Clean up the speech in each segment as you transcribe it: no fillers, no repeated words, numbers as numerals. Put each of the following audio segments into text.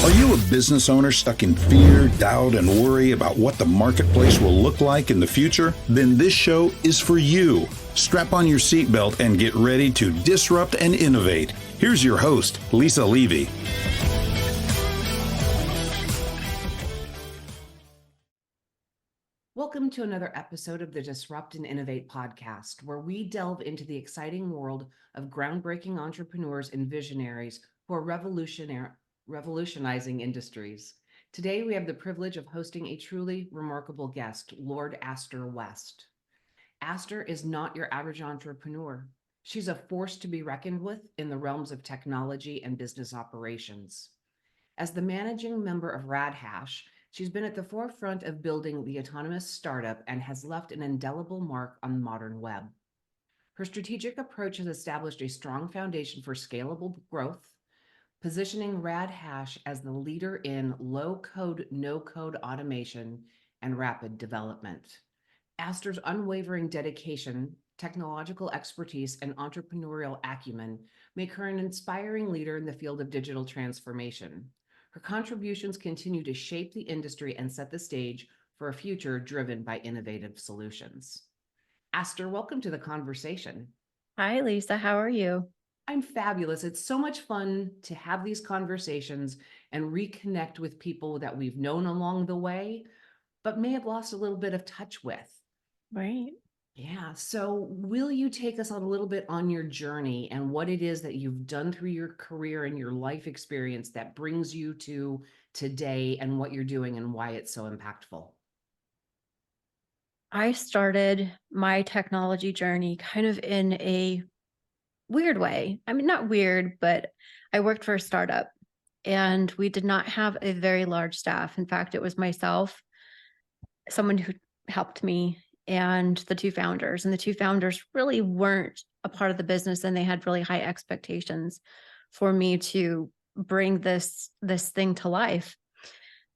Are you a business owner stuck in fear, doubt, and worry about what the marketplace will look like in the future? Then this show is for you. Strap on your seatbelt and get ready to disrupt and innovate. Here's your host, Lisa Levy. Welcome to another episode of the Disrupt and Innovate podcast, where we delve into the exciting world of groundbreaking entrepreneurs and visionaries who are revolutionizing industries. Today, we have the privilege of hosting a truly remarkable guest, Lorde Astor West. Astor is not your average entrepreneur. She's a force to be reckoned with in the realms of technology and business operations. As the managing member of RadHash, she's been at the forefront of building the autonomous startup and has left an indelible mark on the modern web. Her strategic approach has established a strong foundation for scalable growth, positioning RadHash as the leader in low-code, no-code automation and rapid development. Astor's unwavering dedication, technological expertise, and entrepreneurial acumen make her an inspiring leader in the field of digital transformation. Her contributions continue to shape the industry and set the stage for a future driven by innovative solutions. Astor, welcome to the conversation. Hi, Lisa. How are you? I'm fabulous. It's so much fun to have these conversations and reconnect with people that we've known along the way, but may have lost a little bit of touch with. Right. Yeah. So will you take us on a little bit on your journey and what it is that you've done through your career and your life experience that brings you to today and what you're doing and why it's so impactful? I started my technology journey kind of in a weird way. I mean, not weird, but I worked for a startup and we did not have a very large staff. In fact, it was myself, someone who helped me, and the two founders. And the two founders really weren't a part of the business, and they had really high expectations for me to bring this thing to life.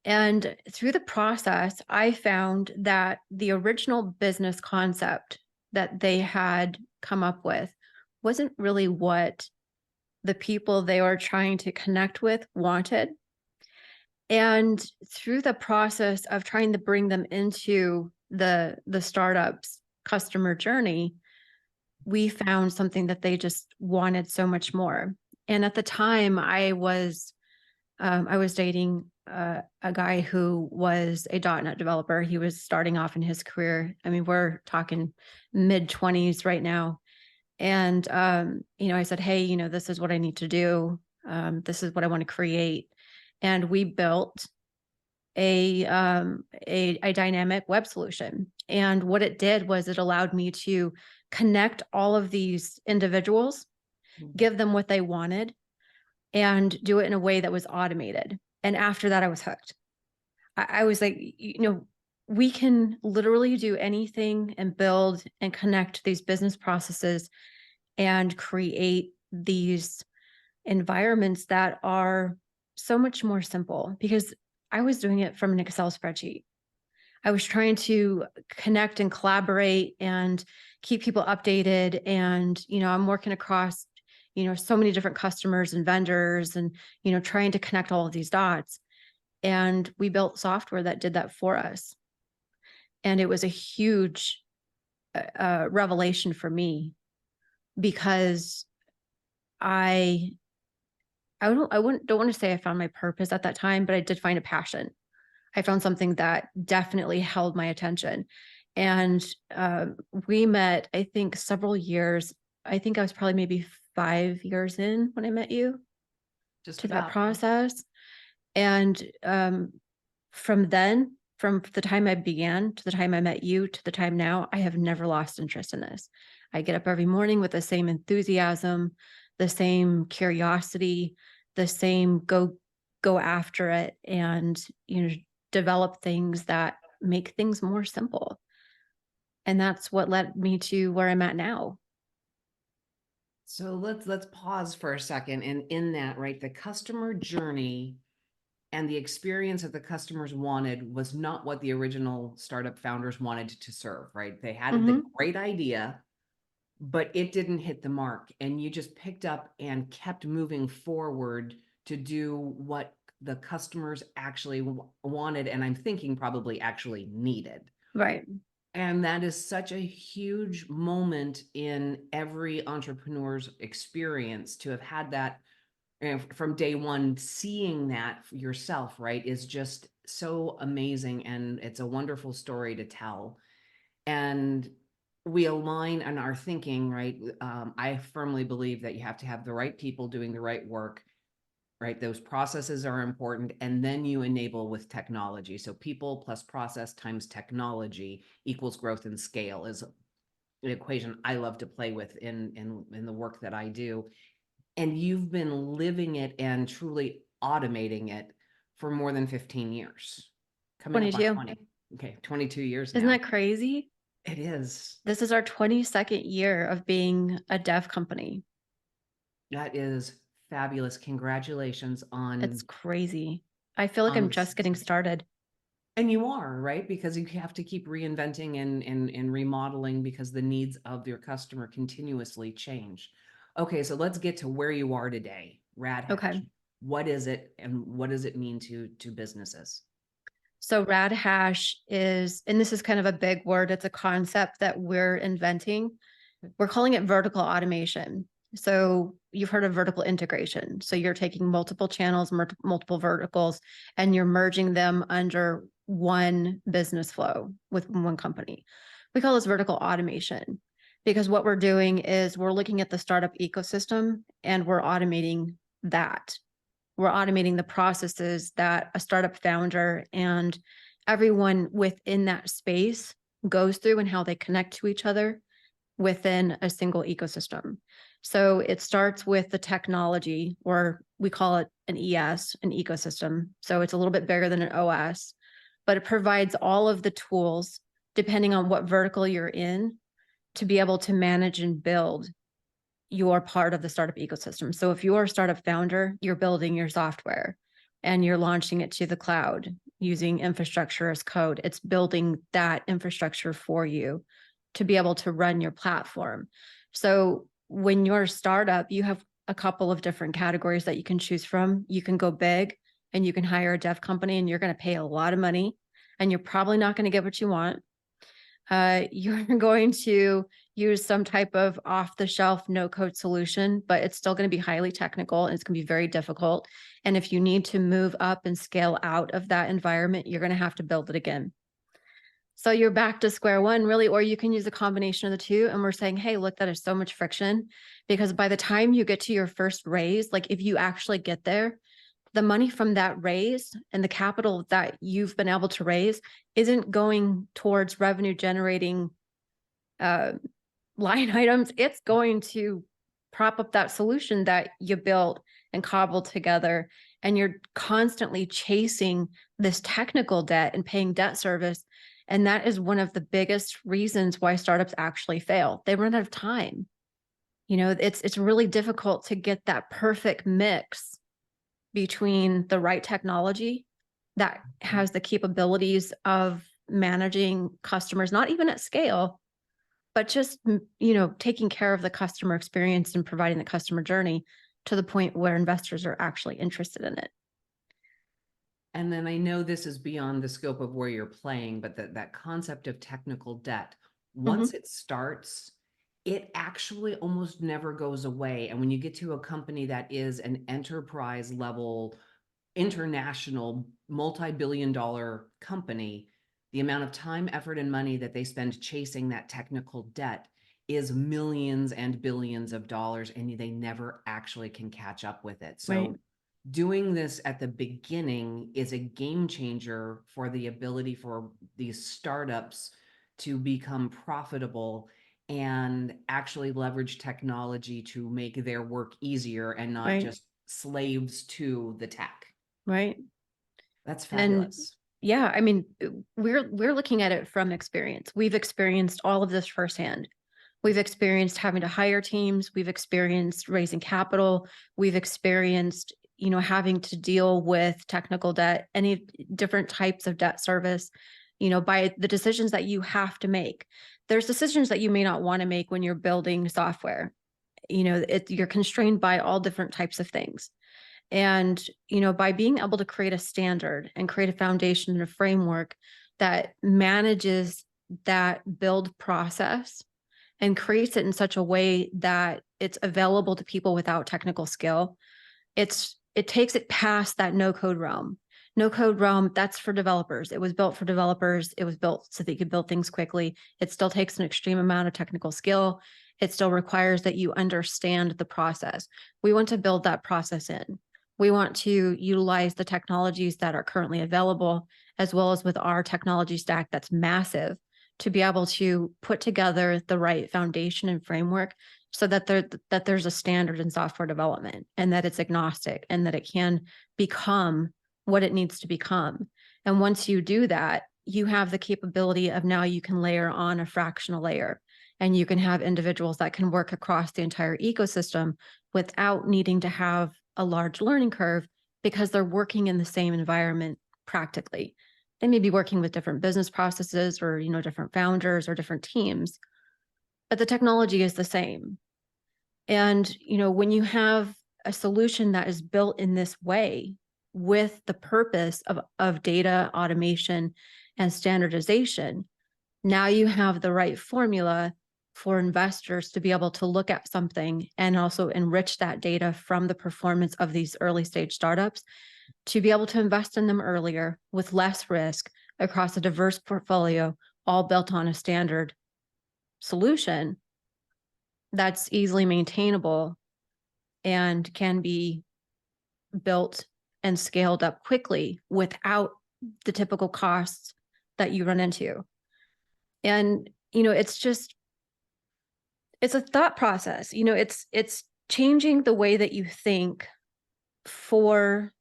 And through the process, I found that the original business concept that they had come up with wasn't really what the people they were trying to connect with wanted. And through the process of trying to bring them into the startup's customer journey, we found something that they just wanted so much more. And at the time, I was dating a guy who was a .NET developer. He was starting off in his career. I mean, we're talking mid-20s right now. And, I said, hey, this is what I need to do. This is what I want to create. And we built a dynamic web solution. And what it did was it allowed me to connect all of these individuals, give them what they wanted, and do it in a way that was automated. And after that, I was hooked. I was like, we can literally do anything and build and connect these business processes and create these environments that are so much more simple, because I was doing it from an Excel spreadsheet. I was trying to connect and collaborate and keep people updated. And, I'm working across, so many different customers and vendors and, trying to connect all of these dots. And we built software that did that for us. And it was a huge revelation for me, because I don't want to say I found my purpose at that time, but I did find a passion. I found something that definitely held my attention. And we met, I think, several years. I think I was probably maybe 5 years in when I met you to that process. And from the time I began to the time I met you to the time now, I have never lost interest in this. I get up every morning with the same enthusiasm, the same curiosity, the same go after it, and develop things that make things more simple. And that's what led me to where I'm at now. So let's pause for a second. And in that, right, the customer journey and the experience that the customers wanted was not what the original startup founders wanted to serve, right? They had the great idea, but it didn't hit the mark. And you just picked up and kept moving forward to do what the customers actually wanted, and I'm thinking probably actually needed. Right. And that is such a huge moment in every entrepreneur's experience to have had that, from day one. Seeing that for yourself, right, is just so amazing. And it's a wonderful story to tell. And we align in our thinking, right? I firmly believe that you have to have the right people doing the right work, right? Those processes are important. And then you enable with technology. So people plus process times technology equals growth and scale is an equation I love to play with in the work that I do. And you've been living it and truly automating it for more than 15 years. Coming up on 22. 20. Okay, 22 years Isn't now. that crazy? It is. This is our 22nd year of being a dev company. That is fabulous. Congratulations on It's crazy. I feel like I'm just getting started. And you are, right? Because you have to keep reinventing and remodeling because the needs of your customer continuously change. Okay, so let's get to where you are today. Rad Hash. Okay. What is it and what does it mean to businesses? So Rad Hash is, and this is kind of a big word, it's a concept that we're inventing. We're calling it vertical automation. So you've heard of vertical integration. So you're taking multiple channels, multiple verticals, and you're merging them under one business flow with one company. We call this vertical automation because what we're doing is we're looking at the startup ecosystem and we're automating that. We're automating the processes that a startup founder and everyone within that space goes through and how they connect to each other within a single ecosystem. So it starts with the technology, or we call it an ES, an ecosystem. So it's a little bit bigger than an OS, but it provides all of the tools, depending on what vertical you're in, to be able to manage and build your part of the startup ecosystem. So if you're a startup founder, you're building your software and you're launching it to the cloud using infrastructure as code. It's building that infrastructure for you to be able to run your platform. So when you're a startup, you have a couple of different categories that you can choose from. You can go big and you can hire a dev company and you're going to pay a lot of money and you're probably not going to get what you want. You're going to use some type of off-the-shelf no-code solution, but it's still going to be highly technical and it's going to be very difficult. And if you need to move up and scale out of that environment, you're going to have to build it again. So you're back to square one, really, or you can use a combination of the two. And we're saying, hey, look, that is so much friction because by the time you get to your first raise, like if you actually get there, the money from that raise and the capital that you've been able to raise isn't going towards revenue generating line items. It's going to prop up that solution that you built and cobbled together. And you're constantly chasing this technical debt and paying debt service. And that is one of the biggest reasons why startups actually fail. They run out of time. You know, it's really difficult to get that perfect mix between the right technology that has the capabilities of managing customers, not even at scale, but just, you know, taking care of the customer experience and providing the customer journey to the point where investors are actually interested in it. And then I know this is beyond the scope of where you're playing, but that concept of technical debt, once it starts, it actually almost never goes away. And when you get to a company that is an enterprise level, international, multi-billion-dollar company, the amount of time, effort, and money that they spend chasing that technical debt is millions and billions of dollars, and they never actually can catch up with it. So doing this at the beginning is a game changer for the ability for these startups to become profitable and actually leverage technology to make their work easier and not just slaves to the tech. Right. That's fabulous. And yeah, I mean, we're looking at it from experience. We've experienced all of this firsthand. We've experienced having to hire teams. We've experienced raising capital. We've experienced, you know, having to deal with technical debt, any different types of debt service, you know, by the decisions that you have to make. There's decisions that you may not want to make when you're building software. You know, you're constrained by all different types of things. And, by being able to create a standard and create a foundation and a framework that manages that build process and creates it in such a way that it's available to people without technical skill, it takes it past that no code realm. No code realm, that's for developers. It was built for developers. It was built so that you could build things quickly. It still takes an extreme amount of technical skill. It still requires that you understand the process. We want to build that process in. We want to utilize the technologies that are currently available, as well as with our technology stack that's massive, to be able to put together the right foundation and framework so that there's a standard in software development, and that it's agnostic, and that it can become what it needs to become. And once you do that, you have the capability of, now you can layer on a fractional layer, and you can have individuals that can work across the entire ecosystem without needing to have a large learning curve, because they're working in the same environment practically. They may be working with different business processes, or, different founders or different teams, but the technology is the same. And, when you have a solution that is built in this way, with the purpose of data automation and standardization, now you have the right formula for investors to be able to look at something and also enrich that data from the performance of these early stage startups, to be able to invest in them earlier with less risk across a diverse portfolio, all built on a standard solution that's easily maintainable and can be built and scaled up quickly without the typical costs that you run into. And, it's a thought process. It's changing the way that you think for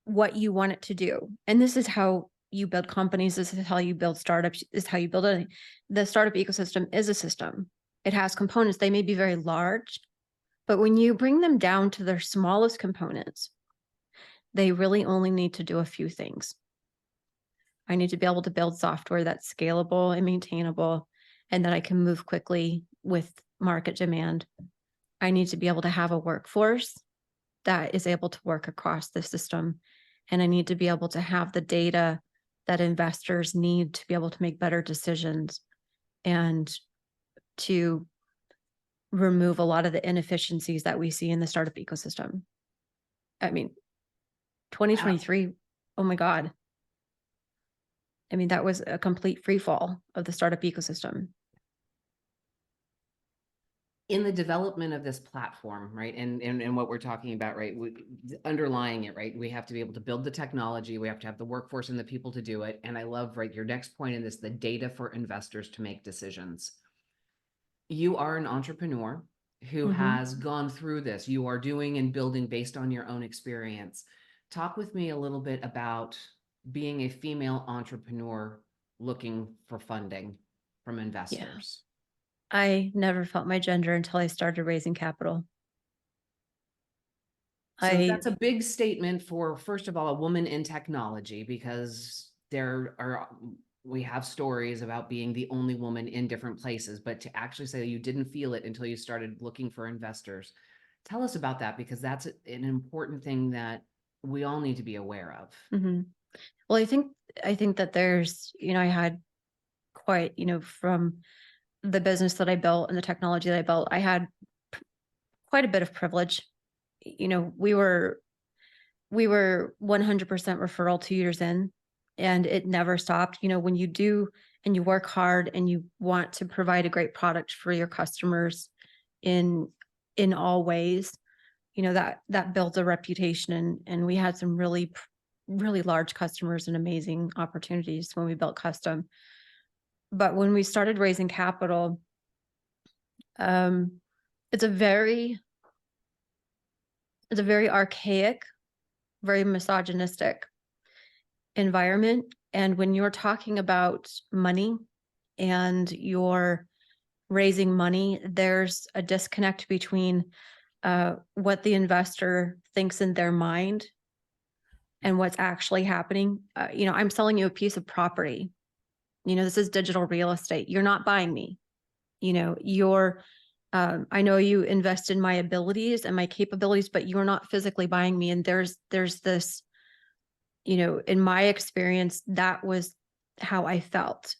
what you want it to do. And this is how you build companies. This is how you build startups. This is how you build it. The startup ecosystem is a system. It has components. They may be very large, but when you bring them down to their smallest components, they really only need to do a few things. I need to be able to build software that's scalable and maintainable, and that I can move quickly with market demand. I need to be able to have a workforce that is able to work across the system. And I need to be able to have the data that investors need to be able to make better decisions, and to remove a lot of the inefficiencies that we see in the startup ecosystem. 2023, oh my God. That was a complete free fall of the startup ecosystem. In the development of this platform, right, and what we're talking about, right, underlying it, right, we have to be able to build the technology, we have to have the workforce and the people to do it. And I love, right, your next point in this, the data for investors to make decisions. You are an entrepreneur who has gone through this. You are doing and building based on your own experience. Talk with me a little bit about being a female entrepreneur looking for funding from investors. Yeah. I never felt my gender until I started raising capital. So that's a big statement for, first of all, a woman in technology, because we have stories about being the only woman in different places, but to actually say you didn't feel it until you started looking for investors. Tell us about that, because that's an important thing that we all need to be aware of. Well, I think that there's, I had quite, from the business that I built and the technology that I built, I had quite a bit of privilege. We were 100% referral 2 years in, and it never stopped. When you do and you work hard and you want to provide a great product for your customers in all ways, that builds a reputation. And we had some really, really large customers and amazing opportunities when we built custom. But when we started raising capital, it's a very archaic, very misogynistic environment. And when you're talking about money and you're raising money, there's a disconnect between what the investor thinks in their mind and what's actually happening. I'm selling you a piece of property. This is digital real estate. You're not buying me. You're I know you invest in my abilities and my capabilities, but you're not physically buying me. And there's this, in my experience, that was how I felt.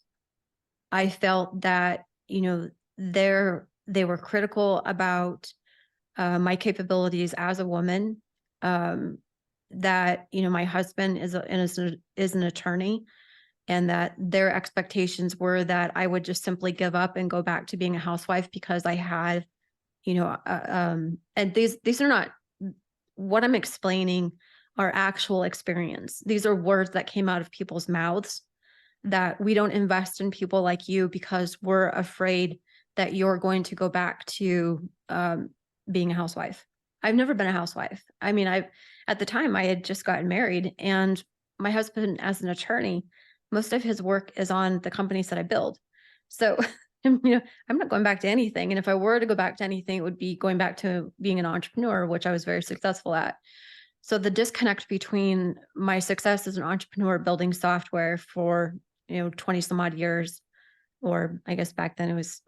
I felt that, they were critical about my capabilities as a woman. That, my husband is an attorney, and that their expectations were that I would just simply give up and go back to being a housewife because I had, and these are not what I'm explaining are actual experience. These are words that came out of people's mouths, that we don't invest in people like you because we're afraid that you're going to go back to being a housewife. I've never been a housewife. I mean, at the time I had just gotten married, and my husband, as an attorney, most of his work is on the companies that I build. So, I'm not going back to anything. And if I were to go back to anything, it would be going back to being an entrepreneur, which I was very successful at. So the disconnect between my success as an entrepreneur building software for, 20 some odd years, or I guess back then it was,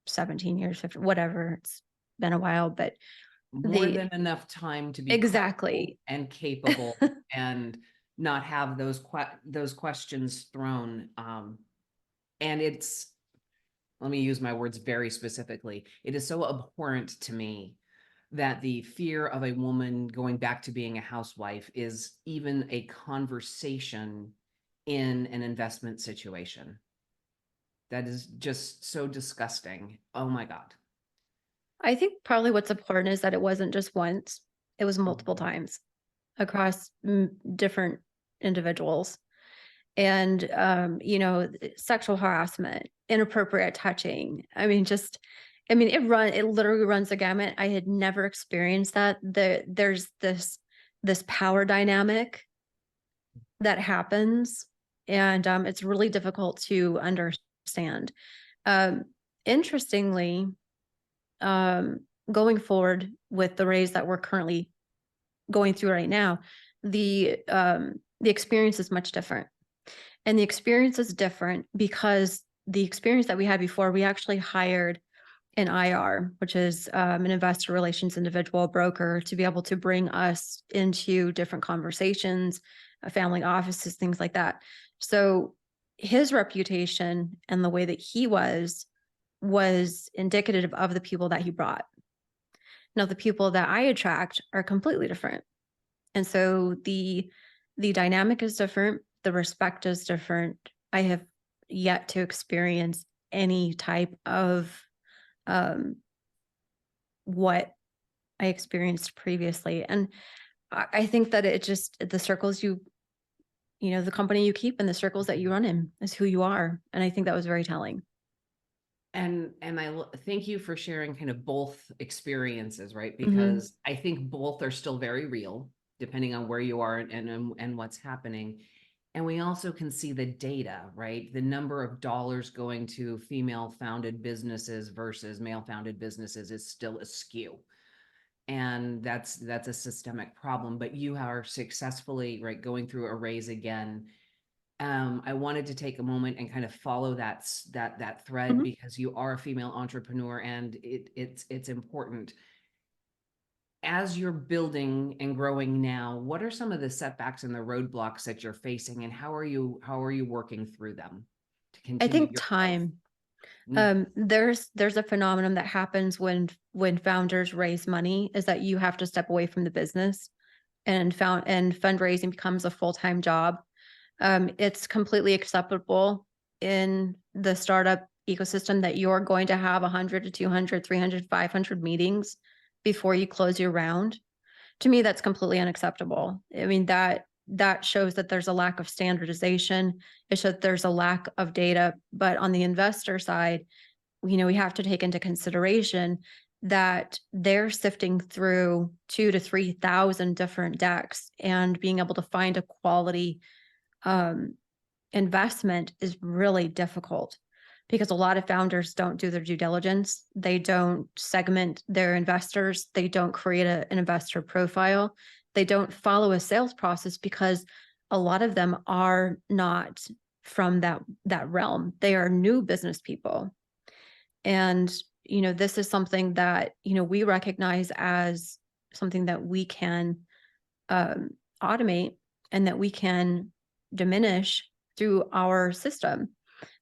17 years, 15, whatever. It's been a while, but More than enough time to be exactly and capable and not have those questions thrown. And let me use my words very specifically. It is so abhorrent to me that the fear of a woman going back to being a housewife is even a conversation in an investment situation. That is just so disgusting. Oh my God. I think probably what's important is that it wasn't just once, it was multiple times across different individuals. And, sexual harassment, inappropriate touching. I mean, it literally runs the gamut. I had never experienced that. There's this power dynamic that happens, and it's really difficult to understand. Interestingly, going forward with the raise that we're currently going through right now, the experience is much different. And the experience is different because the experience that we had before, we actually hired an IR, which is an investor relations individual broker, to be able to bring us into different conversations, family offices, things like that. So his reputation and the way that he was indicative of the people that he brought. Now, the people that I attract are completely different. And so the dynamic is different. The respect is different. I have yet to experience any type of what I experienced previously. And I think that it just, the circles the company you keep and the circles that you run in is who you are. And I think that was very telling. And I thank you for sharing kind of both experiences, right? Because I think both are still very real, depending on where you are and what's happening. And we also can see the data, right? The number of dollars going to female founded businesses versus male founded businesses is still askew. And that's a systemic problem, but you are successfully, right, going through a raise again. I wanted to take a moment and kind of follow that thread because you are a female entrepreneur, and it's important. As you're building and growing now, what are some of the setbacks and the roadblocks that you're facing, and how are you working through them to continue? I think time. There's a phenomenon that happens when founders raise money, is that you have to step away from the business, and fundraising becomes a full-time job. It's completely acceptable in the startup ecosystem that you're going to have 100 to 200, 300, 500 meetings before you close your round. To me, that's completely unacceptable. I mean, that shows that there's a lack of standardization. It shows that there's a lack of data. But on the investor side, we have to take into consideration that they're sifting through 2,000 to 3,000 different decks, and being able to find a quality investment is really difficult, because a lot of founders don't do their due diligence. They don't segment their investors. They don't create an investor profile. They don't follow a sales process, because a lot of them are not from that realm. They are new business people. And, this is something that, we recognize as something that we can automate and that we can diminish through our system.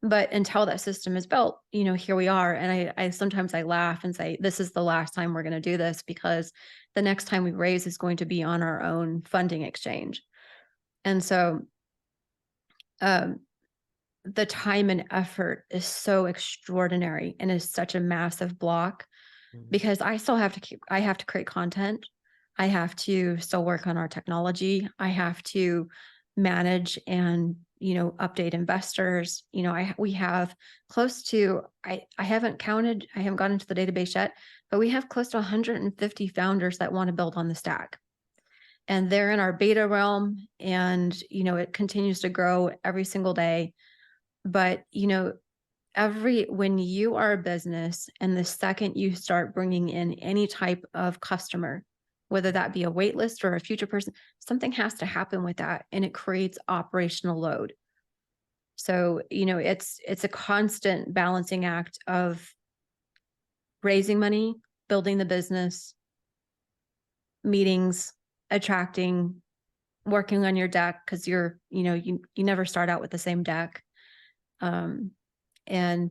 But until that system is built, here we are. And I sometimes I laugh and say, this is the last time we're going to do this, because the next time we raise is going to be on our own funding exchange. And so the time and effort is so extraordinary and is such a massive block, because I have to create content. I have to still work on our technology. I have to manage and, update investors. We have close to, I haven't counted, I haven't gone into the database yet, but we have close to 150 founders that want to build on the stack. And they're in our beta realm, and, it continues to grow every single day. But, when you are a business, and the second you start bringing in any type of customer, whether that be a wait list or a future person, something has to happen with that, and it creates operational load. So, it's a constant balancing act of raising money, building the business, meetings, attracting, working on your deck, because you never start out with the same deck. And,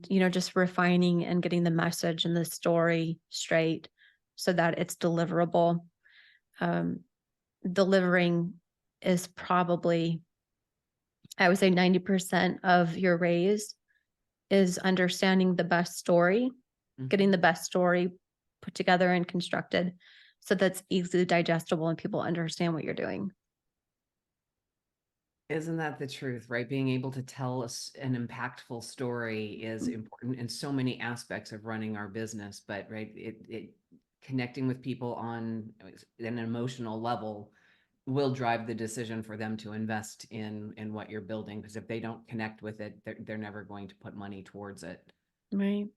just refining and getting the message and the story straight so that it's deliverable. Delivering is probably, I would say 90% of your raise is understanding the best story, getting the best story put together and constructed so that's easily digestible and people understand what you're doing. Isn't that the truth, right? Being able to tell us an impactful story is important in so many aspects of running our business, but right, it connecting with people on an emotional level will drive the decision for them to invest in what you're building. Because if they don't connect with it, they're never going to put money towards it. Right.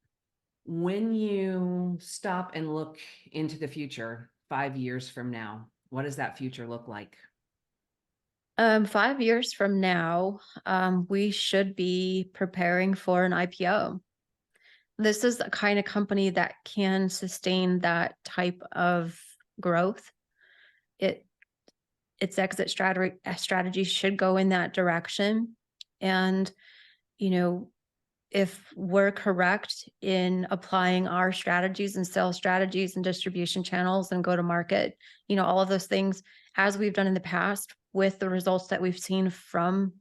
When you stop and look into the future, 5 years from now, what does that future look like? 5 years from now, we should be preparing for an IPO. This is the kind of company that can sustain that type of growth. Its exit strategy should go in that direction. And, if we're correct in applying our strategies and sales strategies and distribution channels and go to market, all of those things, as we've done in the past, with the results that we've seen from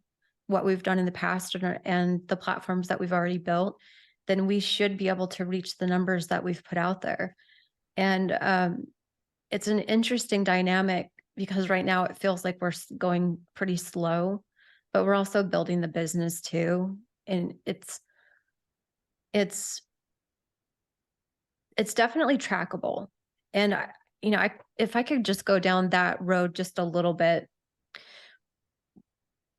what we've done in the past and the platforms that we've already built, then we should be able to reach the numbers that we've put out there. And it's an interesting dynamic, because right now it feels like we're going pretty slow, but we're also building the business too. And it's definitely trackable. And if I could just go down that road just a little bit,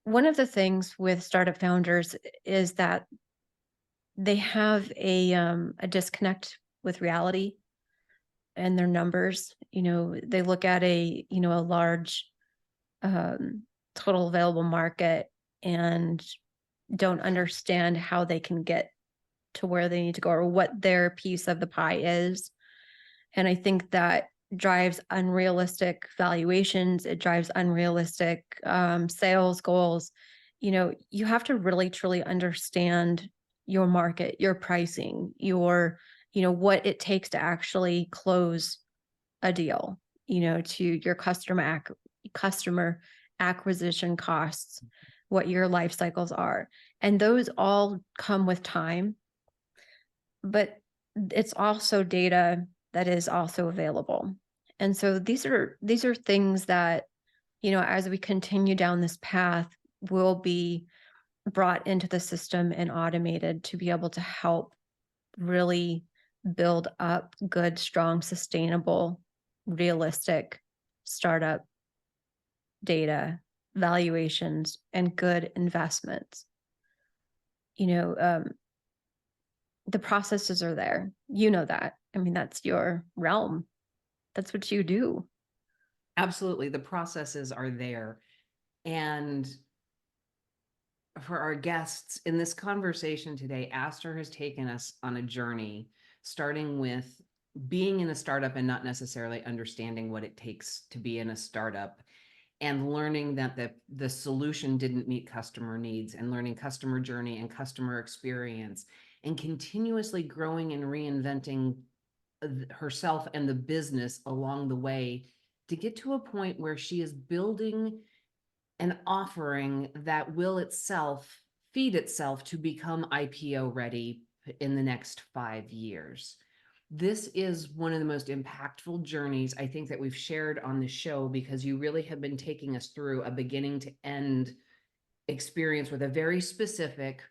one of the things with startup founders is that they have a disconnect with reality and their numbers. They look at a large total available market and don't understand how they can get to where they need to go or what their piece of the pie is. And I think that drives unrealistic valuations. It drives unrealistic sales goals. You have to really truly understand your market, your pricing, your, what it takes to actually close a deal, to your customer acquisition costs, what your life cycles are. And those all come with time, but it's also data that is also available. And so these are things that, as we continue down this path, will be brought into the system and automated to be able to help really build up good, strong, sustainable, realistic startup data, valuations, and good investments. The processes are there. That. I mean, that's your realm. That's what you do. Absolutely. The processes are there. And for our guests in this conversation today, Astor has taken us on a journey starting with being in a startup and not necessarily understanding what it takes to be in a startup, and learning that the solution didn't meet customer needs, and learning customer journey and customer experience, and continuously growing and reinventing herself and the business along the way to get to a point where she is building an offering that will itself feed itself to become IPO ready in the next 5 years. This is one of the most impactful journeys I think that we've shared on the show, because you really have been taking us through a beginning to end experience with a very specific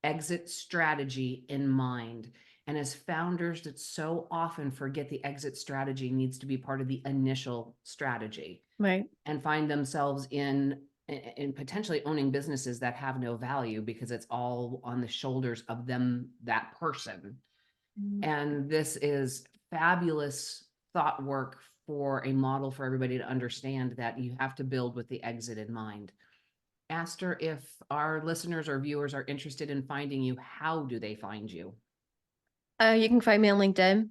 exit strategy in mind. And as founders that so often forget the exit strategy needs to be part of the initial strategy, Right. and find themselves in potentially owning businesses that have no value because it's all on the shoulders of them, that person. And this is fabulous thought work for a model for everybody to understand that you have to build with the exit in mind. Astor, if our listeners or viewers are interested in finding you, how do they find you? You can find me on LinkedIn.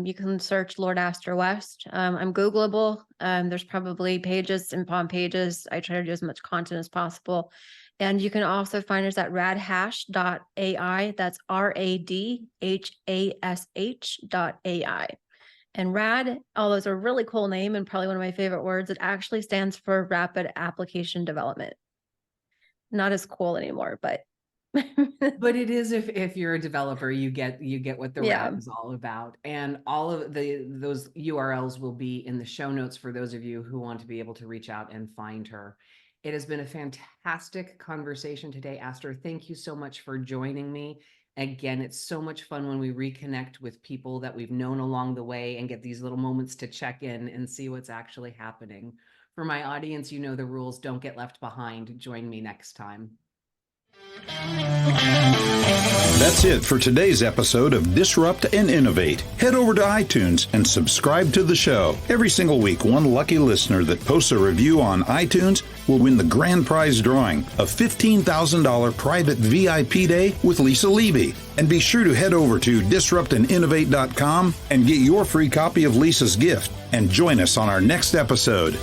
You can search Lorde Astor West. I'm Googleable. There's probably pages and upon pages. I try to do as much content as possible. And you can also find us at radhash.ai. That's RADHASH.ai. And RAD, although it's a really cool name and probably one of my favorite words, it actually stands for Rapid Application Development. Not as cool anymore, but But it is, if you're a developer, you get what the Yeah. RAD is all about. And all of those URLs will be in the show notes for those of you who want to be able to reach out and find her. It has been a fantastic conversation today, Astor. Thank you so much for joining me. Again, it's so much fun when we reconnect with people that we've known along the way and get these little moments to check in and see what's actually happening. For my audience, you know the rules. Don't get left behind. Join me next time. That's it for today's episode of Disrupt and Innovate. Head over to iTunes and subscribe to the show. Every single week, one lucky listener that posts a review on iTunes will win the grand prize drawing, a $15,000 private VIP day with Lisa Levy. And be sure to head over to disruptandinnovate.com and get your free copy of Lisa's gift. And join us on our next episode.